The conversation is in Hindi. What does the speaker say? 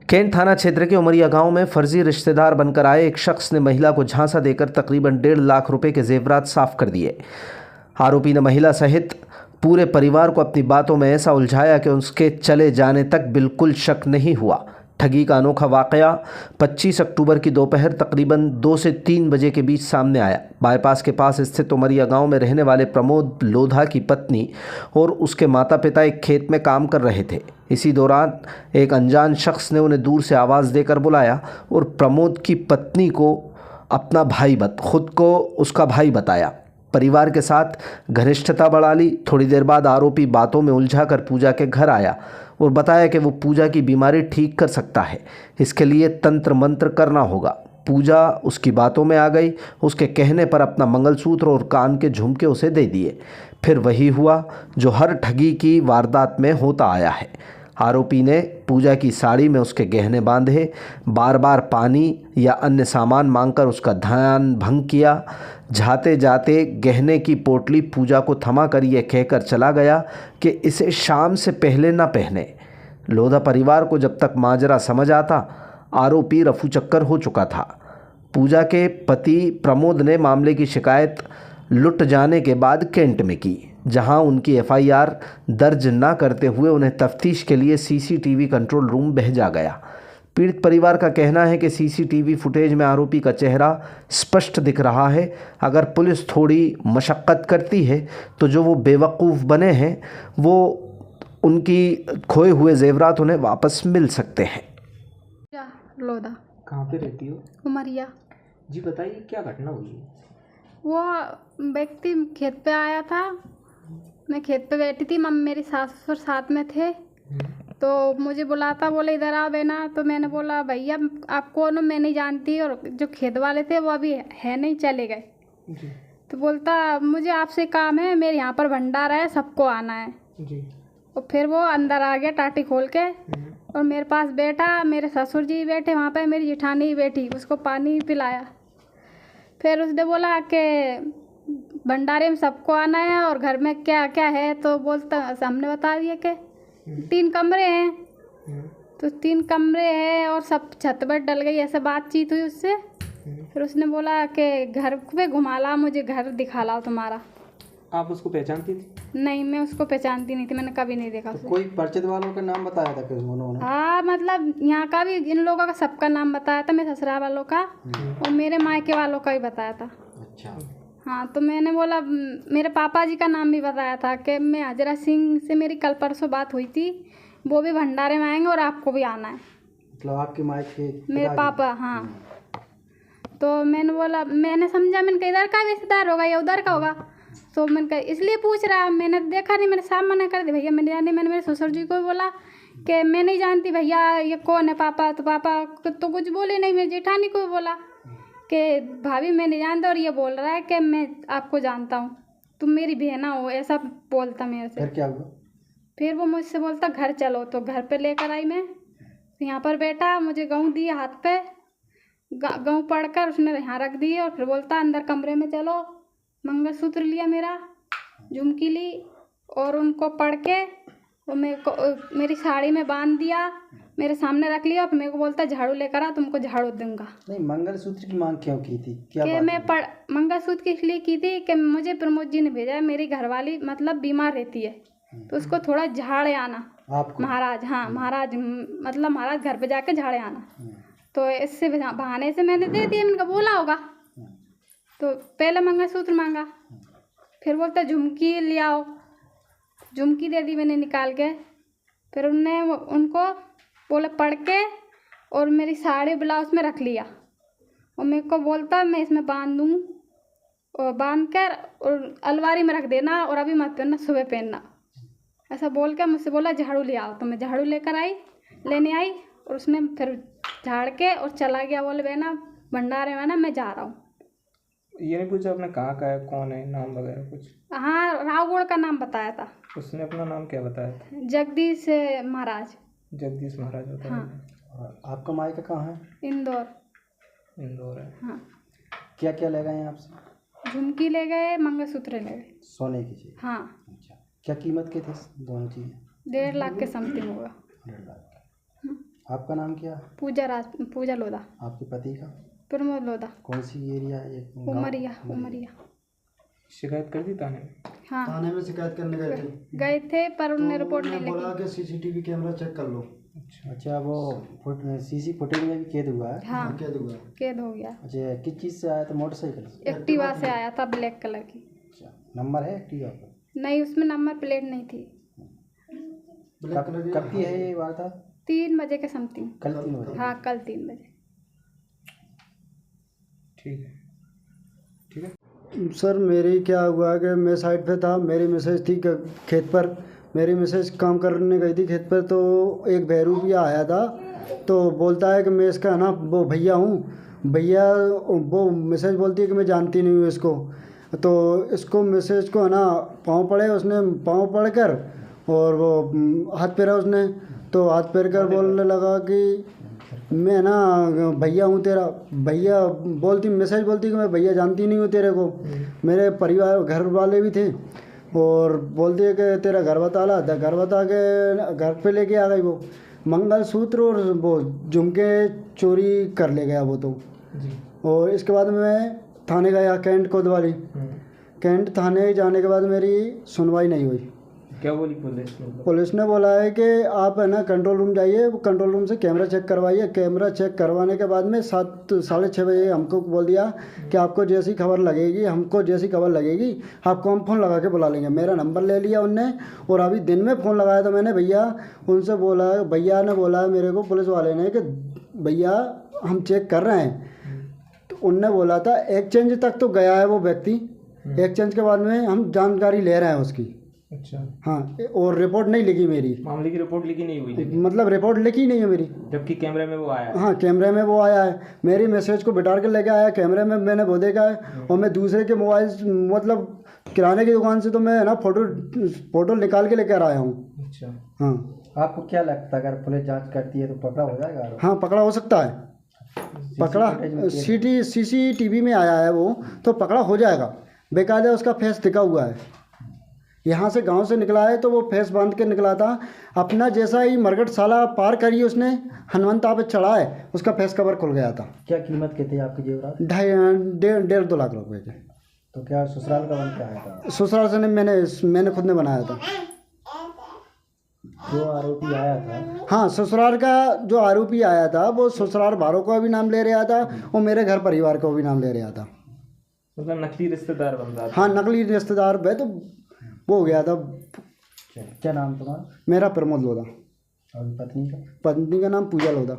कैंट थाना क्षेत्र के उमरिया गांव में फर्जी रिश्तेदार बनकर आए एक शख्स ने महिला को झांसा देकर तकरीबन 1.5 लाख रुपए के जेवरात साफ कर दिए। आरोपी ने महिला सहित पूरे परिवार को अपनी बातों में ऐसा उलझाया कि उसके चले जाने तक बिल्कुल शक नहीं हुआ। ठगी का अनोखा वाकया 25 अक्टूबर की दोपहर तकरीबन 2 से 3 बजे के बीच सामने आया। बाईपास के पास स्थित उमरिया गांव में रहने वाले प्रमोद लोधा की पत्नी और उसके माता पिता एक खेत में काम कर रहे थे। इसी दौरान एक अनजान शख्स ने उन्हें दूर से आवाज़ देकर बुलाया और प्रमोद की पत्नी को अपना खुद को उसका भाई बताया। परिवार के साथ घनिष्ठता बढ़ा ली। थोड़ी देर बाद आरोपी बातों में उलझाकर पूजा के घर आया और बताया कि वो पूजा की बीमारी ठीक कर सकता है, इसके लिए तंत्र मंत्र करना होगा। पूजा उसकी बातों में आ गई। उसके कहने पर अपना मंगलसूत्र और कान के झुमके उसे दे दिए। फिर वही हुआ जो हर ठगी की वारदात में होता आया है। आरोपी ने पूजा की साड़ी में उसके गहने बांधे, बार बार पानी या अन्य सामान मांगकर उसका ध्यान भंग किया। जाते जाते गहने की पोटली पूजा को थमा कर यह कहकर चला गया कि इसे शाम से पहले न पहने। लोधा परिवार को जब तक माजरा समझ आता, आरोपी रफू चक्कर हो चुका था। पूजा के पति प्रमोद ने मामले की शिकायत लुट जाने के बाद कैंट में की, जहां उनकी एफआईआर दर्ज न करते हुए उन्हें तफ्तीश के लिए सीसीटीवी कंट्रोल रूम भेजा गया। पीड़ित परिवार का कहना है कि सीसीटीवी फुटेज में आरोपी का चेहरा स्पष्ट दिख रहा है। अगर पुलिस थोड़ी मशक्क़त करती है तो जो वो बेवकूफ़ बने हैं वो उनकी खोए हुए जेवरात उन्हें वापस मिल सकते हैं। लोधा। कहाँ पे रहती हो? उमरिया। जी बताइए, क्या घटना हुई? वो व्यक्ति खेत पे आया था, मैं खेत पे बैठी थी, मम्मी मेरी सास ससुर साथ में थे, तो मुझे बुलाता, बोले इधर आ बेना। तो मैंने बोला भैया आप कौन हो, मैं नहीं जानती, और जो खेत वाले थे वो अभी है नहीं, चले गए। तो बोलता मुझे आपसे काम है, मेरे यहाँ पर भंडारा है, सबको आना है जी। और फिर वो अंदर आ गया टाटी खोल के और मेरे पास बैठा। मेरे ससुर जी बैठे वहाँ पे, मेरी जेठानी बैठी, उसको पानी पिलाया। फिर उसने बोला कि भंडारे में सबको आना है और घर में क्या क्या है, तो बोलता हमने बता दिया कि 3 कमरे हैं, तो 3 कमरे हैं और सब छत पर डल गई, ऐसे बातचीत हुई उससे। फिर उसने बोला कि घर पे घुमा ला, मुझे घर दिखा लाओ तुम्हारा। आप उसको पहचानती थी? नहीं, मैं उसको पहचानती नहीं थी, मैंने कभी नहीं देखा उसे। कोई परिचित वालों का नाम बताया था कि उन्होंने? हाँ, मतलब यहाँ का भी, इन लोगों का सबका नाम बताया था, मेरे ससुराल वालों का और मेरे मायके वालों का भी बताया था। अच्छा। हाँ, तो मैंने बोला, मेरे पापा जी का नाम भी बताया था कि मैं हजरा सिंह से मेरी कल परसों बात हुई थी, वो भी भंडारे में आएंगे और आपको भी आना है। मतलब आपके मायके? मेरे पापा, हाँ। तो मैंने बोला, मैंने समझा, मैंने कहा इधर का रिश्तेदार होगा या उधर का होगा, तो मैंने कहा इसलिए पूछ रहा। मैंने देखा नहीं, मैंने साफ मना कर दी, भैया मैं नहीं जानती। मैंने मेरे ससुर जी को बोला कि मैं नहीं जानती भैया, ये कौन है पापा, तो पापा तो कुछ बोले नहीं। मेरी जेठानी को भी बोला कि भाभी मैं नहीं जानता, और ये बोल रहा है कि मैं आपको जानता हूँ, तुम मेरी बहना हो, ऐसा बोलता मेरे से। फिर क्या हुआ? फिर वो मुझसे बोलता घर चलो, तो घर पे लेकर आई मैं, यहाँ पर बैठा, मुझे गेहूँ दिए हाथ पे, गेहूँ पड़कर उसने यहाँ रख दिए और फिर बोलता अंदर कमरे में चलो। मंगलसूत्र लिया मेरा, झुमकी ली और उनको पढ़ के वो मेरे को मेरी साड़ी में बांध दिया, मेरे सामने रख लिया, फिर मेरे को बोलता झाड़ू लेकर आ, तुमको झाड़ू दूंगा। नहीं, मंगलसूत्र की मांग क्यों की थी? क्या कि मैं मंगलसूत्र की इसलिए की थी कि मुझे प्रमोद जी ने भेजा है, मेरी घरवाली मतलब बीमार रहती है, तो उसको थोड़ा झाड़े आना आपको? महाराज, हाँ महाराज, मतलब महाराज घर पे जाके झाड़े आना। तो इससे बहाने से मैंने दे दिया, मैंने बोला होगा। तो पहले मंगलसूत्र मांगा, फिर बोलता झुमकी ले आओ, झुमकी दे दी मैंने निकाल के। फिर उनको बोले पढ़ के और मेरी साड़ी ब्लाउज में रख लिया और मेरे को बोलता मैं इसमें बांध दूँ, और बांध कर और अलमारी में रख देना और अभी मत पहनना, सुबह पहनना, ऐसा बोल के मुझसे बोला झाड़ू ले आओ। तो मैं झाड़ू लेने आई और उसने फिर झाड़ के और चला गया। बोले बहना भंडारे में ना मैं जा रहा हूँ। ये नहीं पूछा आपने कहाँ का है, कौन है, नाम वगैरह कुछ? हाँ, रावगढ़ का नाम बताया था। उसने अपना नाम क्या बताया था? जगदीश महाराज। जगदीश महाराज होता है। हाँ। आपका मायका कहाँ है? इंदौर। इंदौर है। हाँ। क्या क्या ले गए हैं आपसे? झुमकी ले गए, मंगलसूत्र ले गए। सोने की चीज? हाँ। अच्छा, क्या कीमत के थे दोनों चीज़ें? 1.5 लाख के समथिंग होगा। 1.5 लाख का। आपका नाम क्या? पूजा लोधा। आपके पति का? प्रमोद लोधा। कौन सी एरिया है ये? उमरिया। शिकायत कर दी थाने में? हाँ थाने में शिकायत करने गए थे? गए थे पर उन्होंने रिपोर्ट नहीं बोला लिखी। कि सीसीटीवी कैमरा चेक कर लो। अच्छा, वो सीसी फुटेज में भी कैद हुआ है? हाँ कैद हो गया। अच्छा, किस चीज़ से आया था? मोटरसाइकिल से? एक्टिवा से आया था, ब्लैक कलर की। अच्छा, नंबर है एक्टिवा पर? नहीं, उसमें नंबर प्लेट नहीं थी। कब की है ये वारदात? 3 बजे के समथिंग। कल 3 बजे? हाँ कल 3 बजे। ठीक है। सर मेरी क्या हुआ कि मैं साइड पे था, मेरी मिसेज थी खेत पर। मेरी मिसेज काम करने गई थी खेत पर, तो एक भैरू भी आया था, तो बोलता है कि मैं इसका ना वो भैया हूँ। भैया वो मिसेज बोलती है कि मैं जानती नहीं हूँ इसको। तो इसको मिसेज को है ना पाँव पड़े, उसने पाँव पड़ कर और वो हाथ फेरा उसने, तो हाथ फेर कर बोलने लगा कि मैं ना भैया हूँ तेरा। भैया बोलती, मिसेज बोलती कि मैं भैया जानती नहीं हूँ तेरे को। मेरे परिवार घर वाले भी थे, और बोलती है कि तेरा घर बता ला। घर बता के घर पे लेके आ गई वो। मंगलसूत्र और वो झुमके चोरी कर ले गया वो तो। और इसके बाद मैं थाने गया, कैंट कोतवाली। कैंट थाने जाने के बाद मेरी सुनवाई नहीं हुई। क्या बोली पुलिस? पुलिस ने बोला है कि आप है ना कंट्रोल रूम जाइए, कंट्रोल रूम से कैमरा चेक करवाइए। कैमरा चेक करवाने के बाद में 7-6:30 बजे हमको बोल दिया कि आपको जैसी खबर लगेगी, आपको हम फ़ोन लगा के बुला लेंगे। मेरा नंबर ले लिया उनने, और अभी दिन में फ़ोन लगाया था मैंने भैया उनसे बोला, भैया ने बोला मेरे को, पुलिस वाले ने, कि भैया हम चेक कर रहे हैं। तो उनने बोला था एक्सचेंज तक तो गया है वो व्यक्ति, एक्सचेंज के बाद में हम जानकारी ले रहे हैं उसकी। अच्छा। हाँ, और रिपोर्ट नहीं लिखी मेरी। मामले की रिपोर्ट लिखी नहीं हुई? मतलब रिपोर्ट लिखी नहीं है मेरी, जबकि कैमरे में वो आया है। हाँ कैमरे में वो आया है। मेरी मैसेज को बिठार कर लेके आया, कैमरे में मैंने वो देखा है। और मैं दूसरे के मोबाइल, मतलब किराने की दुकान से तो मैं ना फोटो निकाल के लेकर आया हूँ। अच्छा। हाँ। आपको क्या लगता है अगर पुलिस जांच करती है तो पकड़ा हो जाएगा? हाँ पकड़ा हो सकता है, पकड़ा CCTV में आया है वो, तो पकड़ा हो जाएगा। बेकायदा उसका फेस दिखा हुआ है। यहाँ से गांव से निकला है तो वो फेस बांध के निकला था अपना। जैसा ही मरगट साला पार करी उसने, हनुमंता पे चढ़ा है, उसका फेस कवर खुल गया था। क्या कीमत के थे आपके जेवरात? 1.5-2 लाख रुपए के। तो क्या ससुराल का बन के आया था? ससुराल से नहीं, मैंने खुद ने बनाया था। जो आरोपी आया था? हाँ, ससुराल का जो आरोपी आया था वो ससुराल वालों का भी नाम ले रहा था, और मेरे घर परिवार का भी नाम ले रहा था। मतलब नकली रिश्तेदार बन रहा था? हाँ नकली रिश्तेदार है, तो वो हो गया था। क्या नाम तुम्हारा? मेरा प्रमोद लोधा। और पत्नी का? पत्नी का नाम पूजा लोधा।